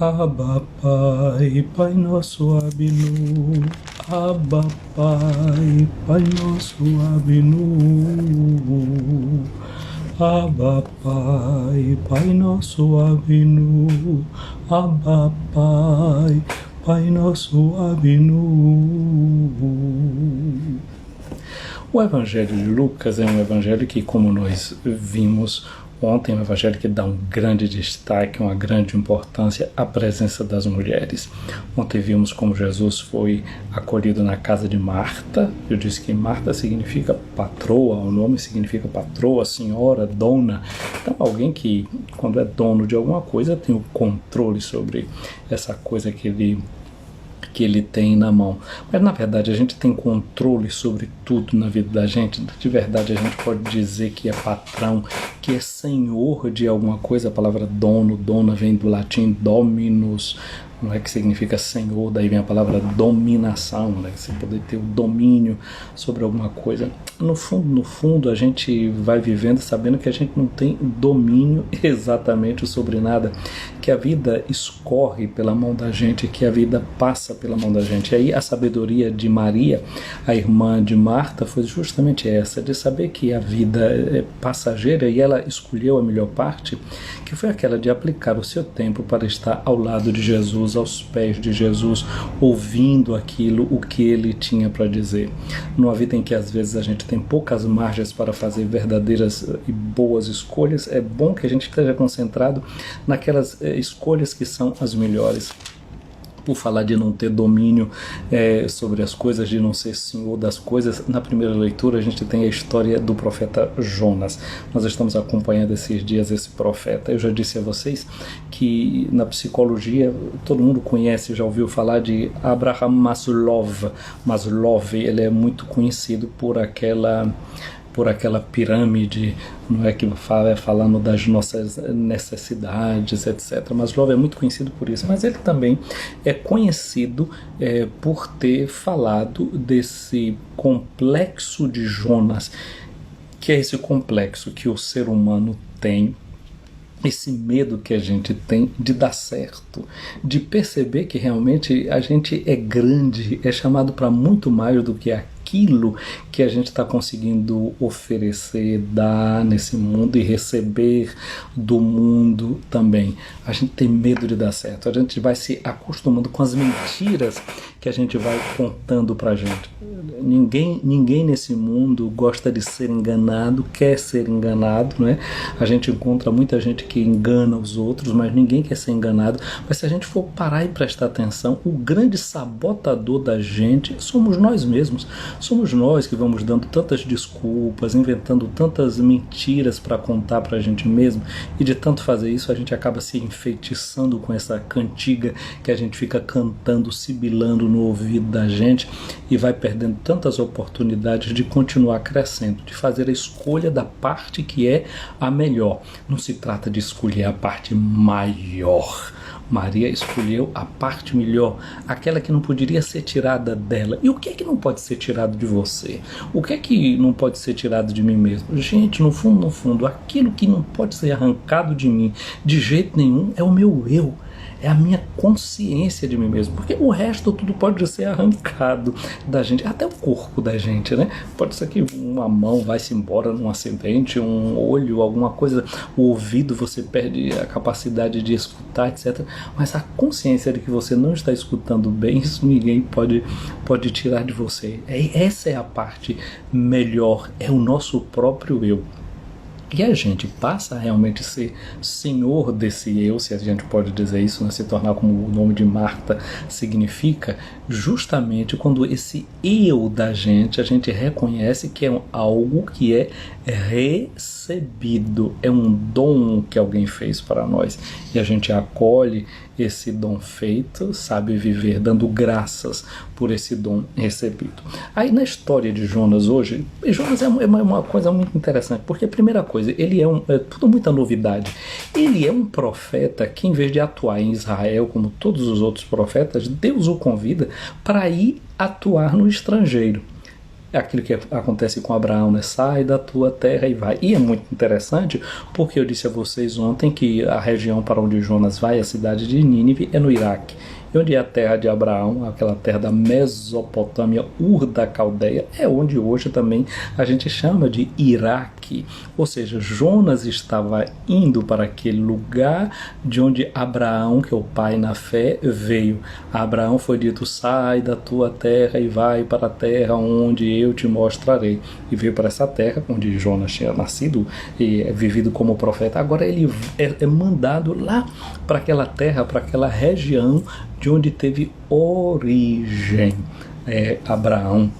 Abba Pai, Pai nosso Abinu. Abba Pai, Pai nosso Abinu. Abba Pai, Pai nosso Abinu. Abba Pai, Pai nosso Abinu. O Evangelho de Lucas é um evangelho que, como nós vimos ontem, é um evangelho que dá um grande destaque, uma grande importância à presença das mulheres. Ontem vimos como Jesus foi acolhido na casa de Marta. Eu disse que Marta significa patroa, o nome significa patroa, senhora, dona. Então alguém que, quando é dono de alguma coisa, tem o controle sobre essa coisa que ele tem na mão. Mas na verdade a gente tem controle sobre tudo na vida da gente. De verdade a gente pode dizer que é patrão, que é senhor de alguma coisa. A palavra dono, dona vem do latim dominus, não é, que significa senhor, daí vem a palavra dominação, né? Você poder ter o domínio sobre alguma coisa. No fundo, a gente vai vivendo sabendo que a gente não tem domínio exatamente sobre nada, que a vida escorre pela mão da gente, que a vida passa pela mão da gente. E aí a sabedoria de Maria, a irmã de Marta, foi justamente essa, de saber que a vida é passageira, e ela escolheu a melhor parte, que foi aquela de aplicar o seu tempo para estar ao lado de Jesus, aos pés de Jesus, ouvindo aquilo, o que ele tinha para dizer. Numa vida em que às vezes a gente tem poucas margens para fazer verdadeiras e boas escolhas, é bom que a gente esteja concentrado naquelas escolhas que são as melhores. Por falar de não ter domínio sobre as coisas, de não ser senhor das coisas, na primeira leitura a gente tem a história do profeta Jonas. Nós estamos acompanhando esses dias esse profeta. Eu já disse a vocês que na psicologia todo mundo conhece, já ouviu falar de Abraham Maslow. Maslow, ele é muito conhecido por aquela pirâmide, não é, que fala falando das nossas necessidades, etc. Maslow é muito conhecido por isso, mas ele também é conhecido por ter falado desse complexo de Jonas, que é esse complexo que o ser humano tem, esse medo que a gente tem de dar certo, de perceber que realmente a gente é grande, é chamado para muito mais do que aquilo que a gente está conseguindo oferecer, dar nesse mundo e receber do mundo também. A gente tem medo de dar certo, a gente vai se acostumando com as mentiras que a gente vai contando pra gente. Ninguém nesse mundo gosta de ser enganado, quer ser enganado, né? A gente encontra muita gente que engana os outros, mas ninguém quer ser enganado. Mas se a gente for parar e prestar atenção, o grande sabotador da gente somos nós mesmos. Somos nós que vamos dando tantas desculpas, inventando tantas mentiras para contar pra gente mesmo, e de tanto fazer isso a gente acaba se enfeitiçando com essa cantiga que a gente fica cantando, sibilando no ouvido da gente, e vai perdendo tantas oportunidades de continuar crescendo, de fazer a escolha da parte que é a melhor. Não se trata de escolher a parte maior. Maria escolheu a parte melhor, aquela que não poderia ser tirada dela. E o que é que não pode ser tirado de você? O que é que não pode ser tirado de mim mesmo? Gente, no fundo, aquilo que não pode ser arrancado de mim de jeito nenhum é o meu eu. É a minha consciência de mim mesmo, porque o resto tudo pode ser arrancado da gente, até o corpo da gente, né? Pode ser que uma mão vai-se embora num acidente, um olho, alguma coisa, o ouvido, você perde a capacidade de escutar, etc. Mas a consciência de que você não está escutando bem, isso ninguém pode tirar de você. Essa é a parte melhor, é o nosso próprio eu. E a gente passa a realmente ser senhor desse eu, se a gente pode dizer isso, né? Se tornar como o nome de Marta significa, justamente quando esse eu da gente, a gente reconhece que é algo que é recebido, é um dom que alguém fez para nós, e a gente acolhe esse dom feito, sabe viver dando graças por esse dom recebido. Aí na história de Jonas hoje, Jonas é uma coisa muito interessante, porque a primeira coisa, ele é tudo muita novidade. Ele é um profeta que, em vez de atuar em Israel como todos os outros profetas, Deus o convida para ir atuar no estrangeiro. É aquilo que acontece com Abraão, né? Sai da tua terra e vai. E é muito interessante, porque eu disse a vocês ontem que a região para onde Jonas vai, a cidade de Nínive, é no Iraque. E onde é a terra de Abraão, aquela terra da Mesopotâmia, Ur da Caldeia, é onde hoje também a gente chama de Iraque. Ou seja, Jonas estava indo para aquele lugar de onde Abraão, que é o pai na fé, veio. A Abraão foi dito: sai da tua terra e vai para a terra onde eu te mostrarei. E veio para essa terra onde Jonas tinha nascido e vivido como profeta. Agora ele é mandado lá para aquela terra, para aquela região de onde teve origem Abraão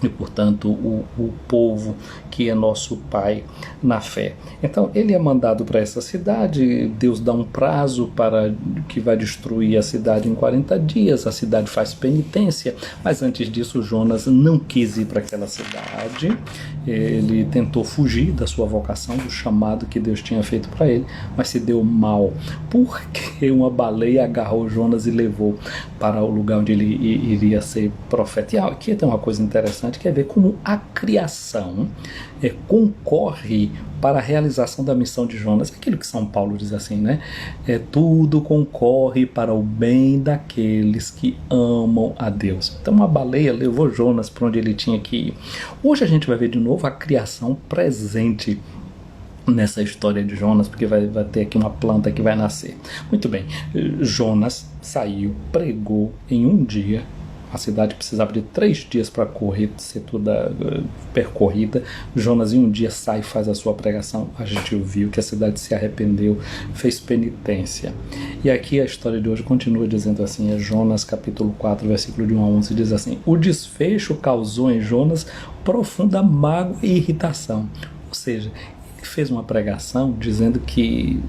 e, portanto, o povo que é nosso pai na fé. Então, ele é mandado para essa cidade, Deus dá um prazo para que vai destruir a cidade em 40 dias, a cidade faz penitência, mas antes disso Jonas não quis ir para aquela cidade, ele tentou fugir da sua vocação, do chamado que Deus tinha feito para ele, mas se deu mal, porque uma baleia agarrou Jonas e levou para o lugar onde ele iria ser profeta. E aqui tem uma coisa interessante, que é ver como a criação concorre para a realização da missão de Jonas. Aquilo que São Paulo diz assim, né? Tudo concorre para o bem daqueles que amam a Deus. Então a baleia levou Jonas para onde ele tinha que ir. Hoje a gente vai ver de novo a criação presente nessa história de Jonas, porque vai ter aqui uma planta que vai nascer. Muito bem, Jonas saiu, pregou em um dia. A cidade precisava de 3 dias para ser toda percorrida. Jonas em um dia sai e faz a sua pregação. A gente viu que a cidade se arrependeu, fez penitência. E aqui a história de hoje continua dizendo assim, Jonas capítulo 4, versículo de 1 a 11, diz assim: o desfecho causou em Jonas profunda mágoa e irritação. Ou seja, ele fez uma pregação dizendo que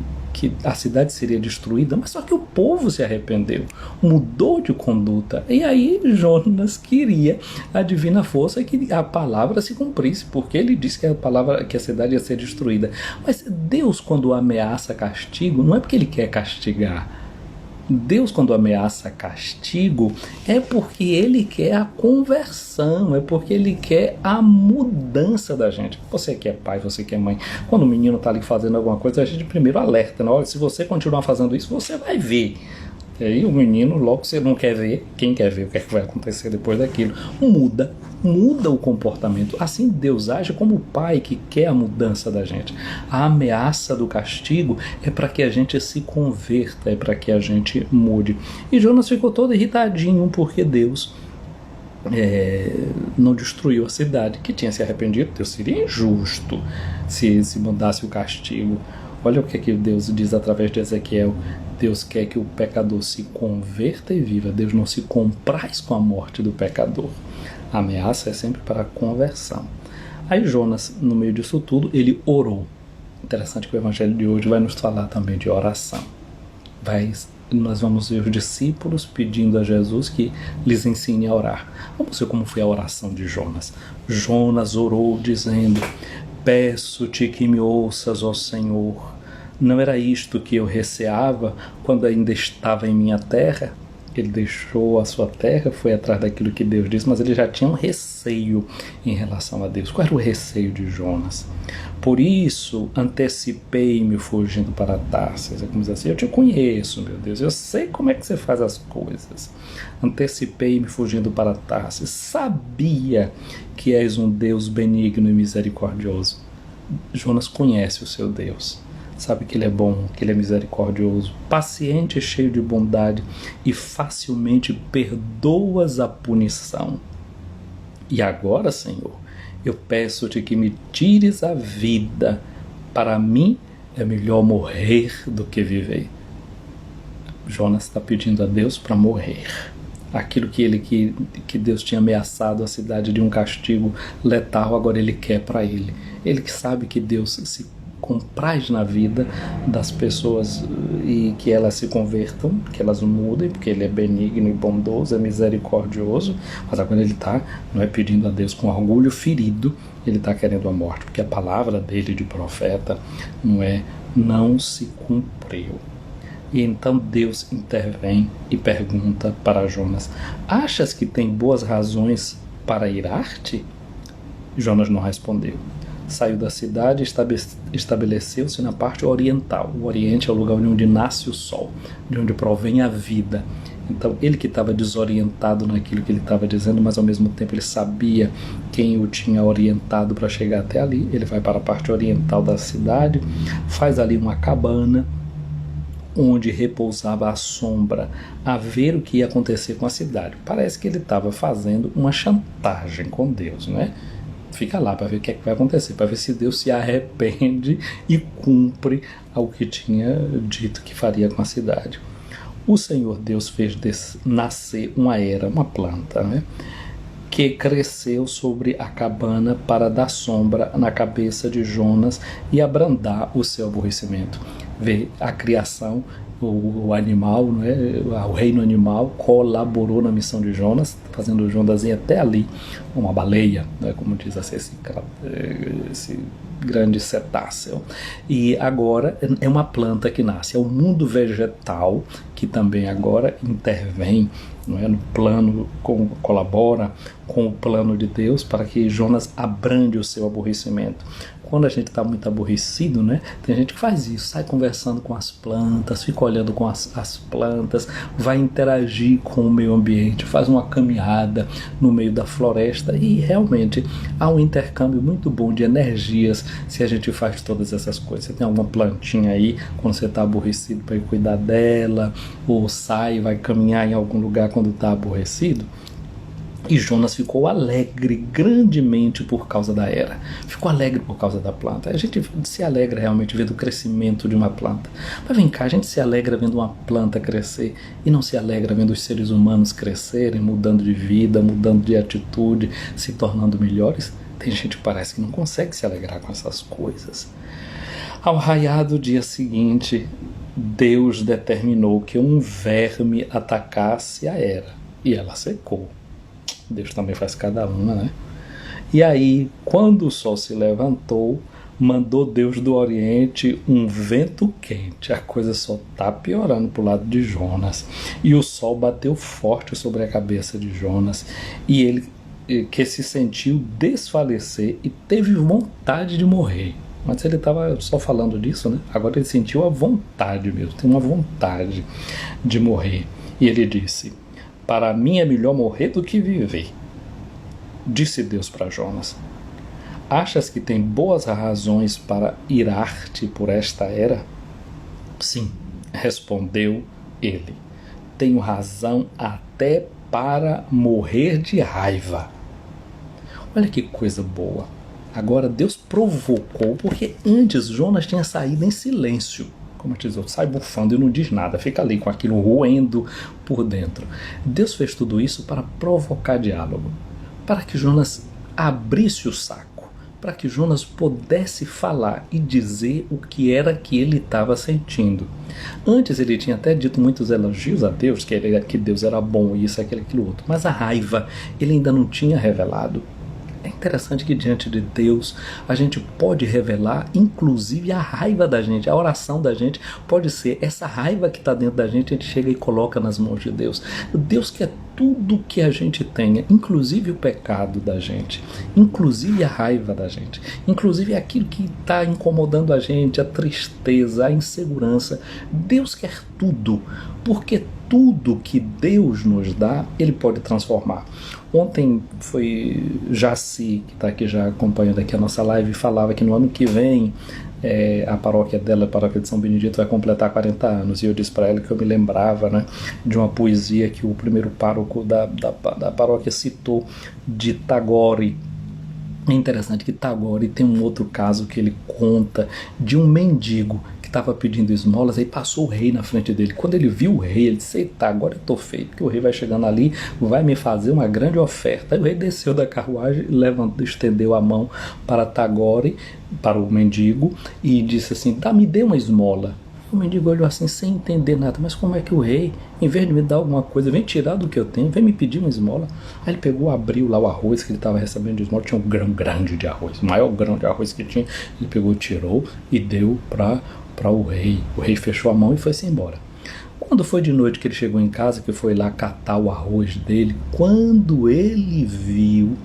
a cidade seria destruída, mas só que o povo se arrependeu, mudou de conduta, e aí Jonas queria a divina força que a palavra se cumprisse, porque ele disse que a cidade ia ser destruída. Mas Deus, quando ameaça castigo, não é porque ele quer castigar. Deus, quando ameaça castigo, é porque ele quer a conversão, é porque ele quer a mudança da gente. Você que é pai, você que é mãe, quando o menino está ali fazendo alguma coisa, a gente primeiro alerta, né? Olha, se você continuar fazendo isso, você vai ver. E aí o menino, logo que você não quer ver, quem quer ver o que é que vai acontecer depois daquilo, muda o comportamento. Assim Deus age como o pai que quer a mudança da gente. A ameaça do castigo é para que a gente se converta, é para que a gente mude. E Jonas ficou todo irritadinho porque Deus não destruiu a cidade, que tinha se arrependido. Deus seria injusto se mudasse o castigo. Olha o que Deus diz através de Ezequiel. Deus quer que o pecador se converta e viva. Deus não se compraz com a morte do pecador. A ameaça é sempre para a conversão. Aí Jonas, no meio disso tudo, ele orou. Interessante que o evangelho de hoje vai nos falar também de oração. Nós vamos ver os discípulos pedindo a Jesus que lhes ensine a orar. Vamos ver como foi a oração de Jonas. Jonas orou dizendo: peço-te que me ouças, ó Senhor. Não era isto que eu receava quando ainda estava em minha terra? Ele deixou a sua terra, foi atrás daquilo que Deus disse, mas ele já tinha um receio em relação a Deus. Qual era o receio de Jonas? Por isso, antecipei-me fugindo para Tarsis. É como dizer assim: eu te conheço, meu Deus, eu sei como é que você faz as coisas. Antecipei-me fugindo para Tarsis. Sabia que és um Deus benigno e misericordioso. Jonas conhece o seu Deus. Sabe que ele é bom, que ele é misericordioso, paciente e cheio de bondade, e facilmente perdoas a punição. E agora, Senhor, eu peço-te que me tires a vida. Para mim é melhor morrer do que viver. Jonas está pedindo a Deus para morrer. Aquilo que Deus tinha ameaçado a cidade de um castigo letal, agora ele quer para ele. Ele que sabe que Deus se compraz na vida das pessoas e que elas se convertam, que elas mudem, porque ele é benigno e bondoso, é misericordioso, mas agora ele não é pedindo a Deus com orgulho ferido, ele está querendo a morte, porque a palavra dele de profeta não se cumpriu. E então Deus intervém e pergunta para Jonas: achas que tem boas razões para irar-te? Jonas não respondeu. Saiu da cidade e estabeleceu-se na parte oriental. O Oriente é o lugar onde nasce o sol, de onde provém a vida. Então, ele que estava desorientado naquilo que ele estava dizendo, mas ao mesmo tempo ele sabia quem o tinha orientado para chegar até ali. Ele vai para a parte oriental da cidade, faz ali uma cabana, onde repousava a sombra, a ver o que ia acontecer com a cidade. Parece que ele estava fazendo uma chantagem com Deus, né? Fica lá para ver o que é que vai acontecer, para ver se Deus se arrepende e cumpre ao que tinha dito que faria com a cidade. O Senhor Deus fez nascer uma era, uma planta, né, que cresceu sobre a cabana para dar sombra na cabeça de Jonas e abrandar o seu aborrecimento. Vê a criação, o animal, né, o reino animal colaborou na missão de Jonas, fazendo Jonas ir até ali, uma baleia, né, como diz assim, esse grande cetáceo. E agora é uma planta que nasce, é o mundo vegetal que também agora intervém, não é, no plano, colabora com o plano de Deus para que Jonas abrande o seu aborrecimento. Quando a gente está muito aborrecido, né, tem gente que faz isso, sai conversando com as plantas, fica olhando com as plantas, vai interagir com o meio ambiente, faz uma caminhada no meio da floresta e realmente há um intercâmbio muito bom de energias se a gente faz todas essas coisas. Você tem alguma plantinha aí, quando você está aborrecido, para ir cuidar dela, ou sai, vai caminhar em algum lugar quando está aborrecido? E Jonas ficou alegre grandemente por causa da era. Ficou alegre por causa da planta. A gente se alegra realmente vendo o crescimento de uma planta. Mas vem cá, a gente se alegra vendo uma planta crescer e não se alegra vendo os seres humanos crescerem, mudando de vida, mudando de atitude, se tornando melhores? Tem gente que parece que não consegue se alegrar com essas coisas. Ao raiar do dia seguinte, Deus determinou que um verme atacasse a era e ela secou. Deus também faz cada uma, né? E aí, quando o sol se levantou, mandou Deus do Oriente um vento quente. A coisa só está piorando para o lado de Jonas. E o sol bateu forte sobre a cabeça de Jonas. E ele, que se sentiu desfalecer e teve vontade de morrer. Mas ele estava só falando disso, né? Agora ele sentiu a vontade mesmo, tem uma vontade de morrer. E ele disse: para mim é melhor morrer do que viver. Disse Deus para Jonas: achas que tem boas razões para irar-te por esta era? Sim, respondeu ele. Tenho razão até para morrer de raiva. Olha que coisa boa. Agora Deus provocou, porque antes Jonas tinha saído em silêncio. Como eu disse, sai bufando e não diz nada, fica ali com aquilo roendo por dentro. Deus fez tudo isso para provocar diálogo, para que Jonas abrisse o saco, para que Jonas pudesse falar e dizer o que era que ele estava sentindo. Antes ele tinha até dito muitos elogios a Deus, que Deus era bom, isso, aquilo outro, mas a raiva ele ainda não tinha revelado. É interessante que diante de Deus a gente pode revelar inclusive a raiva da gente. A oração da gente pode ser essa raiva que está dentro da gente, a gente chega e coloca nas mãos de Deus. Deus quer tudo que a gente tenha, inclusive o pecado da gente, inclusive a raiva da gente, inclusive aquilo que está incomodando a gente, a tristeza, a insegurança. Deus quer tudo, porque tudo que Deus nos dá, Ele pode transformar. Ontem foi Jaci, que está aqui já acompanhando aqui a nossa live, falava que no ano que vem a paróquia dela, a paróquia de São Benedito, vai completar 40 anos. E eu disse para ela que eu me lembrava, né, de uma poesia que o primeiro pároco da paróquia citou, de Tagore. É interessante que Tagore tem um outro caso que ele conta de um mendigo que estava pedindo esmolas, aí passou o rei na frente dele. Quando ele viu o rei, ele disse: eita, agora eu estou feito, porque o rei vai chegando ali, vai me fazer uma grande oferta. Aí o rei desceu da carruagem, levantou, estendeu a mão para Tagore, para o mendigo, e disse assim: me dê uma esmola. O mendigo olhou assim sem entender nada. Mas como é que o rei, em vez de me dar alguma coisa, vem tirar do que eu tenho, vem me pedir uma esmola? Aí ele pegou, abriu lá o arroz que ele estava recebendo de esmola, tinha um grão grande de arroz, o maior grão de arroz que tinha. Ele pegou, tirou e deu para o rei. O rei fechou a mão e foi-se embora. Quando foi de noite que ele chegou em casa, que foi lá catar o arroz dele, quando ele viu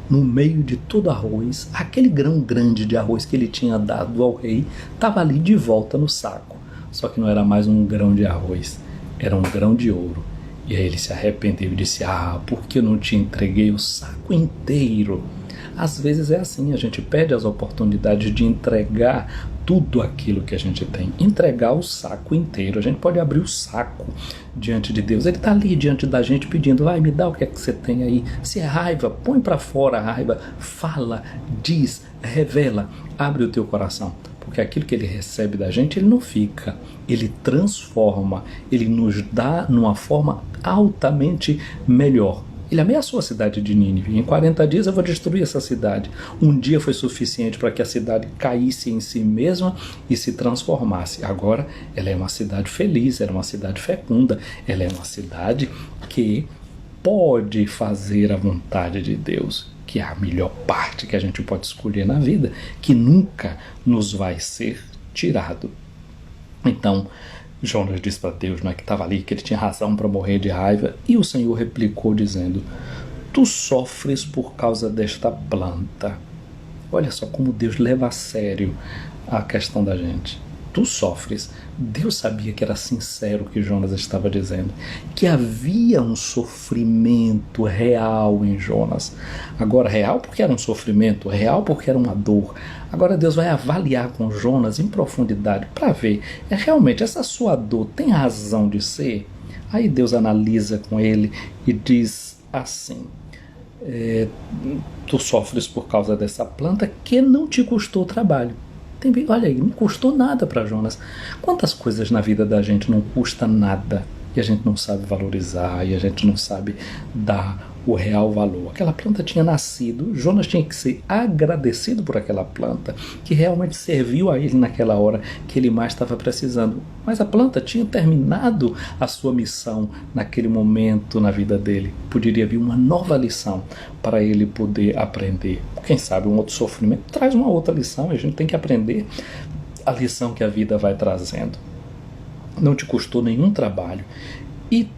no meio de todo arroz, aquele grão grande de arroz que ele tinha dado ao rei, estava ali de volta no saco. Só que não era mais um grão de arroz, era um grão de ouro. E aí ele se arrependeu e disse: por que eu não te entreguei o saco inteiro? Às vezes é assim, a gente perde as oportunidades de entregar tudo aquilo que a gente tem, entregar o saco inteiro. A gente pode abrir o saco diante de Deus, ele está ali diante da gente pedindo: vai, me dá o que é que você tem aí. Se é raiva, põe para fora a raiva, fala, diz, revela, abre o teu coração. Porque aquilo que ele recebe da gente, ele não fica, ele transforma, ele nos dá numa forma altamente melhor. Ele ameaçou a cidade de Nínive: em 40 dias eu vou destruir essa cidade. Um dia foi suficiente para que a cidade caísse em si mesma e se transformasse. Agora ela é uma cidade feliz, ela é uma cidade fecunda, ela é uma cidade que pode fazer a vontade de Deus, que é a melhor parte que a gente pode escolher na vida, que nunca nos vai ser tirado. Então, Jonas disse para Deus, que estava ali, que ele tinha razão para morrer de raiva, e o Senhor replicou dizendo: tu sofres por causa desta planta. Olha só como Deus leva a sério a questão da gente. Tu sofres. Deus sabia que era sincero o que Jonas estava dizendo, que havia um sofrimento real em Jonas. Agora, real porque era um sofrimento, real porque era uma dor. Agora Deus vai avaliar com Jonas em profundidade para ver, realmente essa sua dor tem razão de ser? Aí Deus analisa com ele e diz assim: tu sofres por causa dessa planta que não te custou trabalho. Olha aí, não custou nada para Jonas. Quantas coisas na vida da gente não custa nada e a gente não sabe valorizar, e a gente não sabe dar o real valor? Aquela planta tinha nascido, Jonas tinha que ser agradecido por aquela planta, que realmente serviu a ele naquela hora que ele mais estava precisando. Mas a planta tinha terminado a sua missão naquele momento na vida dele. Poderia vir uma nova lição para ele poder aprender. Quem sabe um outro sofrimento traz uma outra lição, e a gente tem que aprender a lição que a vida vai trazendo. Não te custou nenhum trabalho e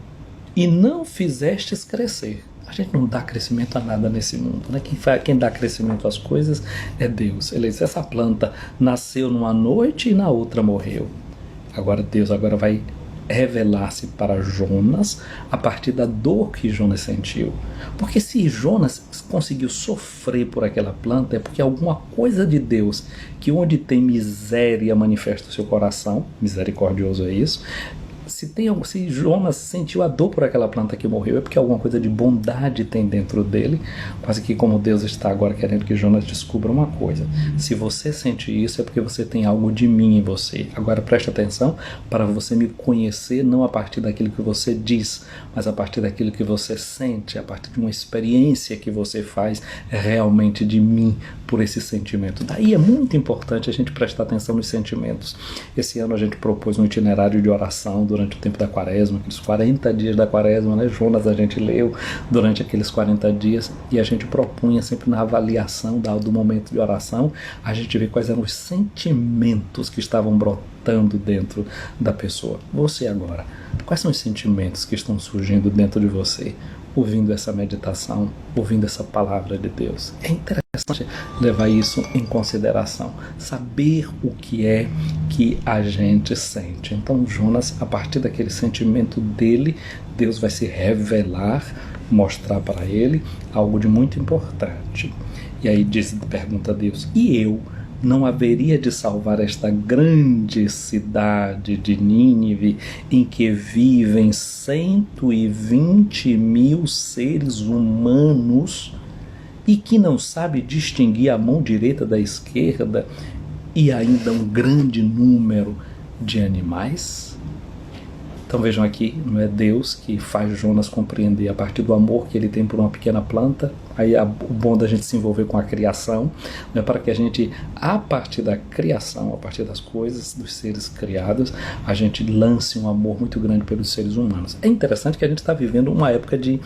não fizestes crescer. A gente não dá crescimento a nada nesse mundo, né? Quem dá crescimento às coisas é Deus. Ele diz: essa planta nasceu numa noite e na outra morreu. Agora Deus vai revelar-se para Jonas a partir da dor que Jonas sentiu. Porque se Jonas conseguiu sofrer por aquela planta, é porque alguma coisa de Deus, que onde tem miséria manifesta o seu coração, misericordioso é isso. Se Jonas sentiu a dor por aquela planta que morreu, é porque alguma coisa de bondade tem dentro dele, quase que como Deus está agora querendo que Jonas descubra uma coisa: se você sente isso, é porque você tem algo de mim em você. Agora preste atenção para você me conhecer, não a partir daquilo que você diz, mas a partir daquilo que você sente, a partir de uma experiência que você faz realmente de mim por esse sentimento. Daí é muito importante a gente prestar atenção nos sentimentos. Esse ano a gente propôs um itinerário de oração durante o tempo da quaresma, aqueles 40 dias da quaresma, né? Jonas a gente leu durante aqueles 40 dias, e a gente propunha sempre na avaliação do momento de oração, a gente vê quais eram os sentimentos que estavam brotando dentro da pessoa. Você agora, quais são os sentimentos que estão surgindo dentro de você, ouvindo essa meditação, ouvindo essa palavra de Deus? É interessante levar isso em consideração, saber o que é que a gente sente. Então Jonas, a partir daquele sentimento dele, Deus vai se revelar, mostrar para ele algo de muito importante. E aí pergunta a Deus: e eu não haveria de salvar esta grande cidade de Nínive, em que vivem 120.000 seres humanos, e que não sabe distinguir a mão direita da esquerda, e ainda um grande número de animais? Então vejam aqui, não é Deus que faz Jonas compreender a partir do amor que ele tem por uma pequena planta. Aí o bom da gente se envolver com a criação, né, para que a gente, a partir da criação, a partir das coisas, dos seres criados, a gente lance um amor muito grande pelos seres humanos. É interessante que a gente está vivendo uma época de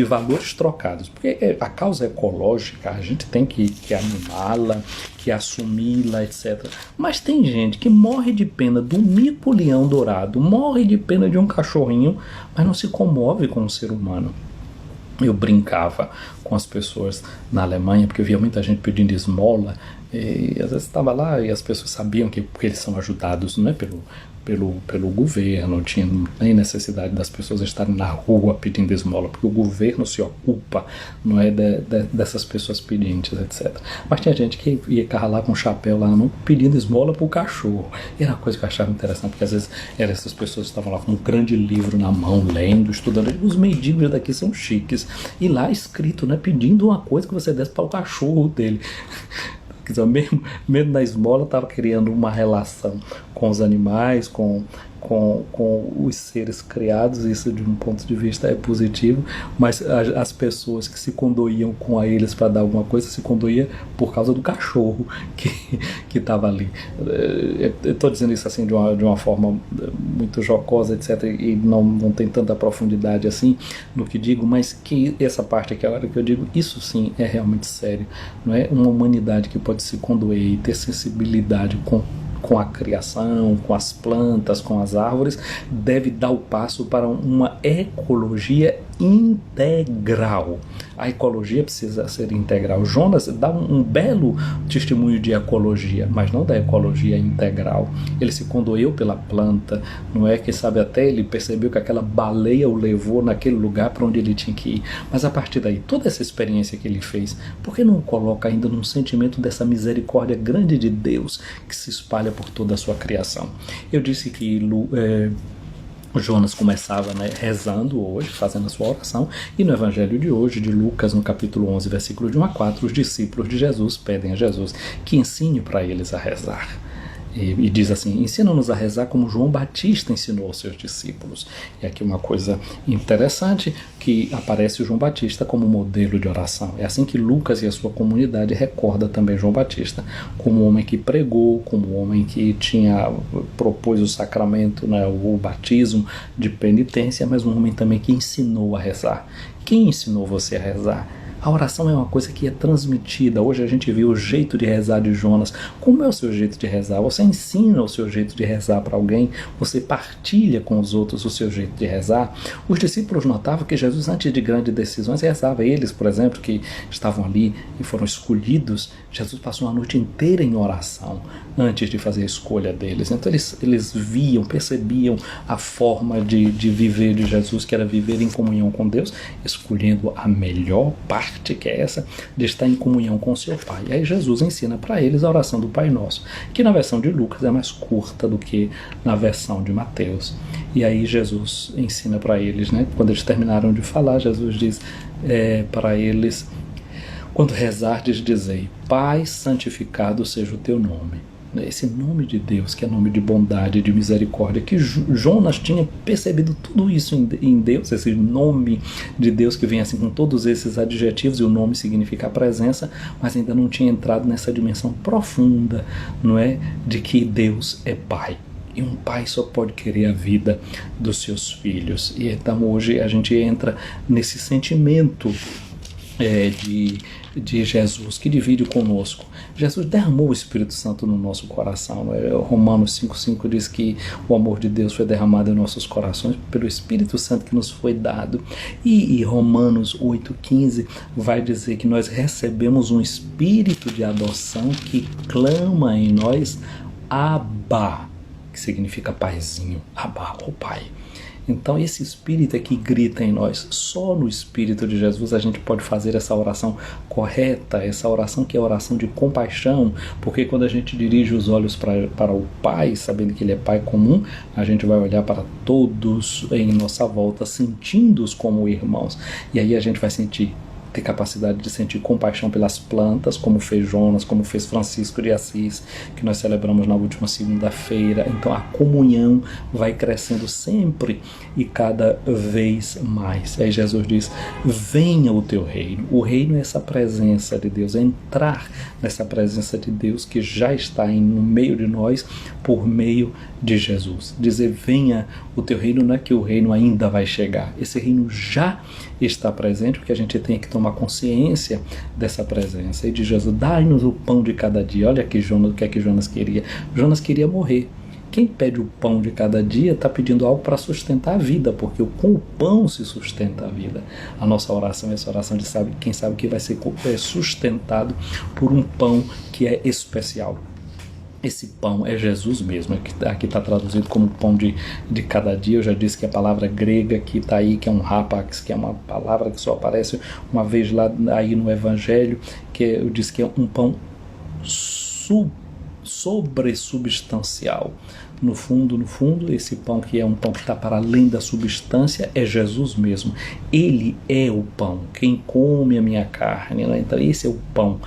valores trocados, porque a causa ecológica, a gente tem que animá-la, que assumi-la, etc. Mas tem gente que morre de pena do mico-leão dourado, morre de pena de um cachorrinho, mas não se comove com o ser humano. Eu brincava com as pessoas na Alemanha, porque eu via muita gente pedindo esmola, e às vezes estava lá e as pessoas sabiam que porque eles são ajudados, não é pelo governo, não tinha nem necessidade das pessoas estarem na rua pedindo esmola, porque o governo se ocupa, não é, dessas pessoas pedintes, etc. Mas tinha gente que ia lá com o chapéu lá não pedindo esmola para o cachorro. E era uma coisa que eu achava interessante, porque às vezes essas pessoas estavam lá com um grande livro na mão, lendo, estudando. Os mendigos daqui são chiques. E lá escrito, né, pedindo uma coisa que você desse para o cachorro dele. Mesmo na esmola estava criando uma relação com os animais, com os seres criados. Isso de um ponto de vista é positivo, mas as pessoas que se condoíam com eles para dar alguma coisa se condoía por causa do cachorro que estava ali. Eu estou dizendo isso assim de uma forma muito jocosa, etc, e não tem tanta profundidade assim no que digo, mas que essa parte aqui agora que eu digo, isso sim é realmente sério, não é? Uma humanidade que pode se condoer e ter sensibilidade com a criação, com as plantas, com as árvores, deve dar o passo para uma ecologia integral. A ecologia precisa ser integral. Jonas dá um belo testemunho de ecologia, mas não da ecologia integral. Ele se condoeu pela planta, não é? Que sabe, até ele percebeu que aquela baleia o levou naquele lugar para onde ele tinha que ir. Mas a partir daí, toda essa experiência que ele fez, por que não coloca ainda num sentimento dessa misericórdia grande de Deus que se espalha por toda a sua criação? Eu disse que Jonas começava, né, rezando hoje, fazendo a sua oração, e no evangelho de hoje, de Lucas, no capítulo 11, versículo de 1 a 4, os discípulos de Jesus pedem a Jesus que ensine para eles a rezar. E diz assim: ensina-nos a rezar como João Batista ensinou aos seus discípulos. E aqui uma coisa interessante, que aparece o João Batista como modelo de oração. É assim que Lucas e a sua comunidade recorda também João Batista como um homem que pregou, como um homem que propôs o sacramento, né, o batismo de penitência, mas um homem também que ensinou a rezar. Quem ensinou você a rezar? A oração é uma coisa que é transmitida. Hoje a gente vê o jeito de rezar de Jonas. Como é o seu jeito de rezar? Você ensina o seu jeito de rezar para alguém? Você partilha com os outros o seu jeito de rezar? Os discípulos notavam que Jesus, antes de grandes decisões, rezava. Eles, por exemplo, que estavam ali e foram escolhidos, Jesus passou uma noite inteira em oração antes de fazer a escolha deles. Então eles viam, percebiam a forma de viver de Jesus, que era viver em comunhão com Deus, escolhendo a melhor parte, que é essa de estar em comunhão com seu Pai. E aí Jesus ensina para eles a oração do Pai Nosso, que na versão de Lucas é mais curta do que na versão de Mateus. E aí Jesus ensina para eles, né? Quando eles terminaram de falar, Jesus diz para eles: quando rezardes, dizei: Pai, santificado seja o teu nome. Esse nome de Deus, que é nome de bondade, de misericórdia, que Jonas tinha percebido tudo isso em Deus, esse nome de Deus que vem assim com todos esses adjetivos, e o nome significa a presença, mas ainda não tinha entrado nessa dimensão profunda, não é, de que Deus é Pai. E um pai só pode querer a vida dos seus filhos. E então hoje a gente entra nesse sentimento de Jesus, que divide conosco. Jesus derramou o Espírito Santo no nosso coração. Romanos 5,5 diz que o amor de Deus foi derramado em nossos corações pelo Espírito Santo que nos foi dado. E Romanos 8,15 vai dizer que nós recebemos um espírito de adoção que clama em nós: Abba, que significa paizinho. Abba, o Pai. Então esse Espírito é que grita em nós. Só no Espírito de Jesus a gente pode fazer essa oração correta, essa oração que é a oração de compaixão, porque quando a gente dirige os olhos para o Pai, sabendo que Ele é Pai comum, a gente vai olhar para todos em nossa volta, sentindo-os como irmãos. E aí a gente vai ter capacidade de sentir compaixão pelas plantas, como fez Jonas, como fez Francisco de Assis, que nós celebramos na última segunda-feira. Então a comunhão vai crescendo sempre e cada vez mais. Aí Jesus diz: venha o teu reino. O reino é essa presença de Deus, é entrar nessa presença de Deus que já está no meio de nós por meio de Jesus. Dizer venha o teu reino não é que o reino ainda vai chegar. Esse reino já está presente, porque a gente tem que tomar consciência dessa presença. E de Jesus: dai-nos o pão de cada dia. Olha aqui o que é que Jonas queria. Jonas queria morrer, quem pede o pão de cada dia está pedindo algo para sustentar a vida, porque com o pão se sustenta a vida. A nossa oração é essa oração de quem sabe que vai ser sustentado por um pão que é especial. Esse pão é Jesus mesmo, aqui está traduzido como pão de cada dia. Eu já disse que a palavra grega que está aí, que é um rapax, que é uma palavra que só aparece uma vez lá aí no Evangelho, que eu disse que é um pão sobresubstancial. No fundo, esse pão que é um pão que está para além da substância é Jesus mesmo. Ele é o pão, quem come a minha carne, né? Então esse é o pão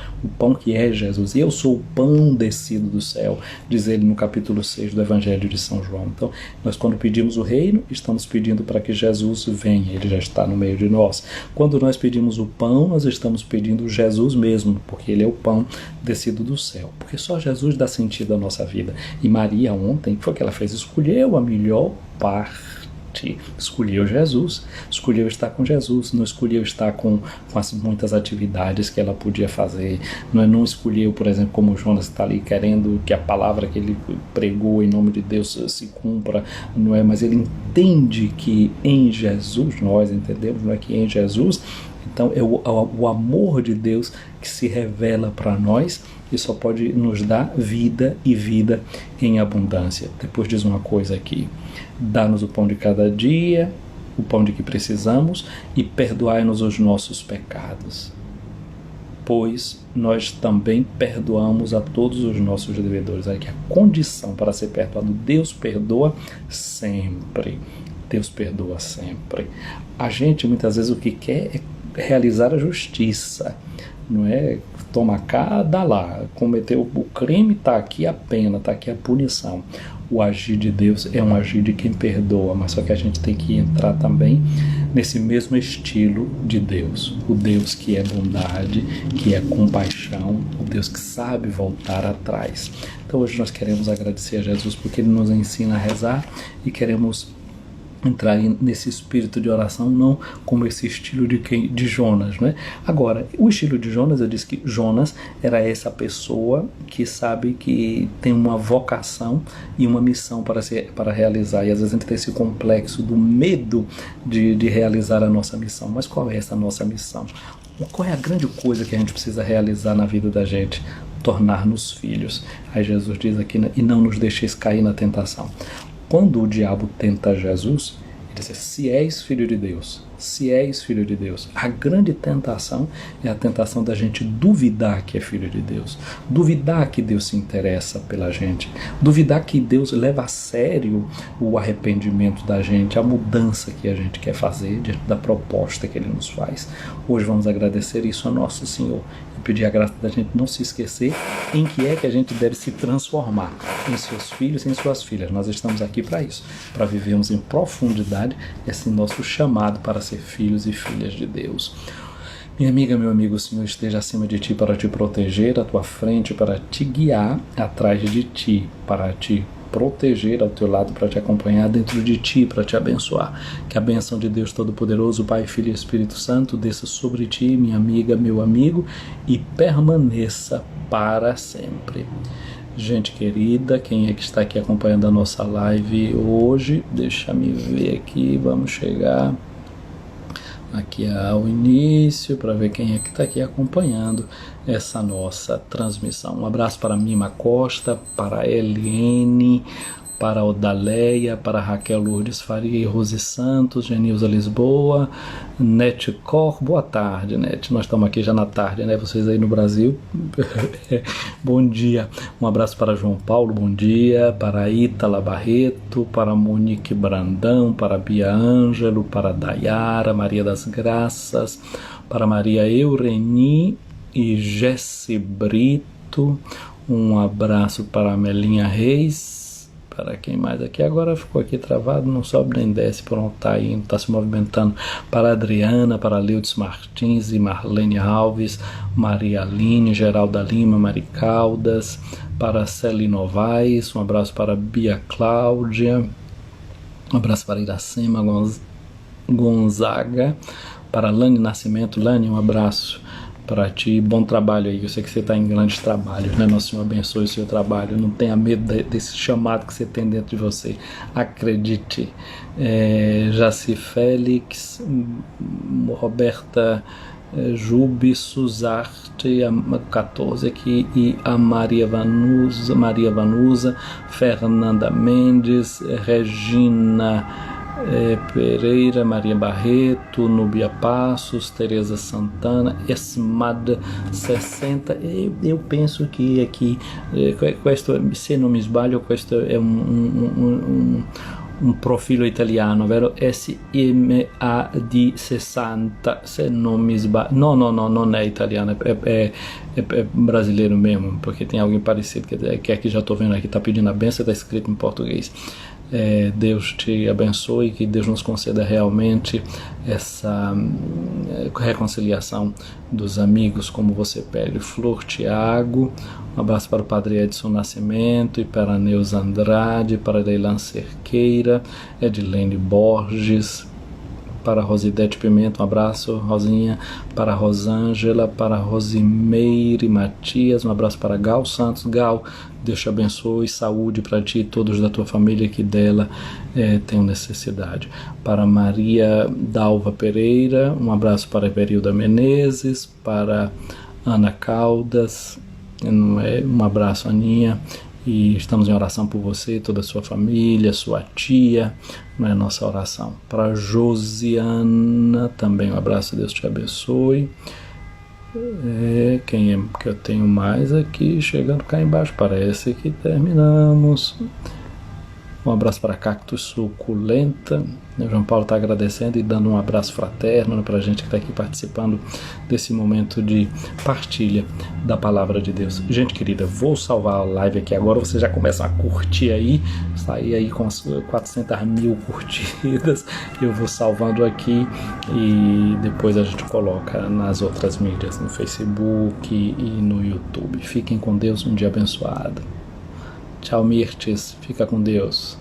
que é Jesus. E eu sou o pão descido do céu, diz ele no capítulo 6 do Evangelho de São João. Então nós, quando pedimos o reino, estamos pedindo para que Jesus venha, ele já está no meio de nós. Quando nós pedimos o pão, nós estamos pedindo Jesus mesmo, porque ele é o pão descido do céu, porque só Jesus dá sentido à nossa vida. E Maria ontem, o que foi que ela fez? Escolheu a melhor parte, escolheu Jesus, escolheu estar com Jesus, não escolheu estar com as muitas atividades que ela podia fazer, não escolheu, por exemplo, como Jonas está ali querendo que a palavra que ele pregou em nome de Deus se cumpra, não é? Mas ele entende que em Jesus, nós entendemos, não é, que em Jesus, então é o amor de Deus que se revela para nós e só pode nos dar vida e vida em abundância. Depois diz uma coisa aqui: dá-nos o pão de cada dia, o pão de que precisamos, e perdoai-nos os nossos pecados, pois nós também perdoamos a todos os nossos devedores. Aqui a condição para ser perdoado: Deus perdoa sempre. Deus perdoa sempre. A gente muitas vezes o que quer é realizar a justiça, não é? Toma cá, dá lá, cometeu o crime, está aqui a pena, está aqui a punição. O agir de Deus é um agir de quem perdoa, mas só que a gente tem que entrar também nesse mesmo estilo de Deus, o Deus que é bondade, que é compaixão, o Deus que sabe voltar atrás. Então hoje nós queremos agradecer a Jesus porque ele nos ensina a rezar e queremos entrar nesse espírito de oração, não como esse estilo de Jonas, né? Agora, o estilo de Jonas, eu disse que Jonas era essa pessoa que sabe que tem uma vocação e uma missão para realizar, e às vezes a gente tem esse complexo do medo de realizar a nossa missão. Mas qual é essa nossa missão? Qual é a grande coisa que a gente precisa realizar na vida da gente? Tornar-nos filhos. Aí Jesus diz aqui, e não nos deixeis cair na tentação. Quando o diabo tenta Jesus, ele diz: se és filho de Deus, se és filho de Deus. A grande tentação é a tentação da gente duvidar que é filho de Deus, duvidar que Deus se interessa pela gente, duvidar que Deus leva a sério o arrependimento da gente, a mudança que a gente quer fazer diante da proposta que Ele nos faz. Hoje vamos agradecer isso a Nosso Senhor e pedir a graça da gente não se esquecer em que é que a gente deve se transformar, em seus filhos e em suas filhas. Nós estamos aqui para isso, para vivermos em profundidade esse nosso chamado para ser filhos e filhas de Deus. Minha amiga, meu amigo, o Senhor esteja acima de ti para te proteger, à tua frente para te guiar, atrás de ti para te proteger, ao teu lado para te acompanhar, dentro de ti para te abençoar. Que a bênção de Deus Todo-Poderoso, Pai, Filho e Espírito Santo desça sobre ti, minha amiga, meu amigo, e permaneça para sempre. Gente querida, quem é que está aqui acompanhando a nossa live hoje? Deixa me ver aqui, vamos chegar aqui ao início para ver quem é que está aqui acompanhando essa nossa transmissão. Um abraço para Mima Costa, para Eliene, para Odaleia, para Raquel Lourdes Faria e Rose Santos, Genilza Lisboa, Nete Cor, boa tarde, Nete, nós estamos aqui já na tarde, né, vocês aí no Brasil, bom dia, um abraço para João Paulo, bom dia, para Ítala Barreto, para Monique Brandão, para Bia Ângelo, para Dayara, Maria das Graças, para Maria Eureni e Jesse Brito, um abraço para Melinha Reis, para quem mais aqui, agora ficou aqui travado, não sobe nem desce, pronto, tá indo, tá se movimentando, para Adriana, para Leudes Martins e Marlene Alves, Maria Aline, Geralda Lima, Mari Caldas, para Celi Novaes, um abraço para Bia Cláudia, um abraço para Iracema Gonzaga, para Lani Nascimento, Lani, um abraço, para ti. Bom trabalho aí, eu sei que você está em grandes trabalhos, né? Nosso Senhor abençoe o seu trabalho, não tenha medo desse chamado que você tem dentro de você, acredite. Jaci Félix, Roberta Jubi Suzarte, 14 aqui, e a Maria Vanusa, Fernanda Mendes, Regina Pereira, Maria Barreto, Núbia Passos, Tereza Santana, Esmada 60. Eu penso que aqui, se non mi sbaglio, questo è un profilo italiano, vero? SMAD60, se non mi sbaglio. No, non é italiano, é brasileiro mesmo, porque tem alguém parecido que aqui já estou vendo aqui, está pedindo a benção, está escrito em português. Deus te abençoe, que Deus nos conceda realmente essa reconciliação dos amigos, como você pede. Flor Tiago, um abraço para o Padre Edson Nascimento e para a Neuza Andrade, para a Leilan Cerqueira, Edilene Borges, para a Rosidete Pimenta, um abraço, Rosinha, para a Rosângela, para a Rosimeire Matias, um abraço para Gal Santos. Gal, Deus te abençoe, saúde para ti e todos da tua família que dela tenham necessidade. Para Maria Dalva Pereira, um abraço para Everilda Menezes, para Ana Caldas, um abraço, Aninha. E estamos em oração por você, toda a sua família, sua tia, não é nossa oração. Para Josiana, também um abraço, Deus te abençoe. Quem é que eu tenho mais aqui? Chegando cá embaixo, parece que terminamos. Um abraço para Cactus Suculenta. O João Paulo está agradecendo e dando um abraço fraterno para a gente que está aqui participando desse momento de partilha da Palavra de Deus. Gente querida, vou salvar a live aqui agora. Vocês já começam a curtir aí. Sair aí com as 400 mil curtidas. Eu vou salvando aqui e depois a gente coloca nas outras mídias, no Facebook e no YouTube. Fiquem com Deus, um dia abençoado. Tchau, Mirtes. Fica com Deus.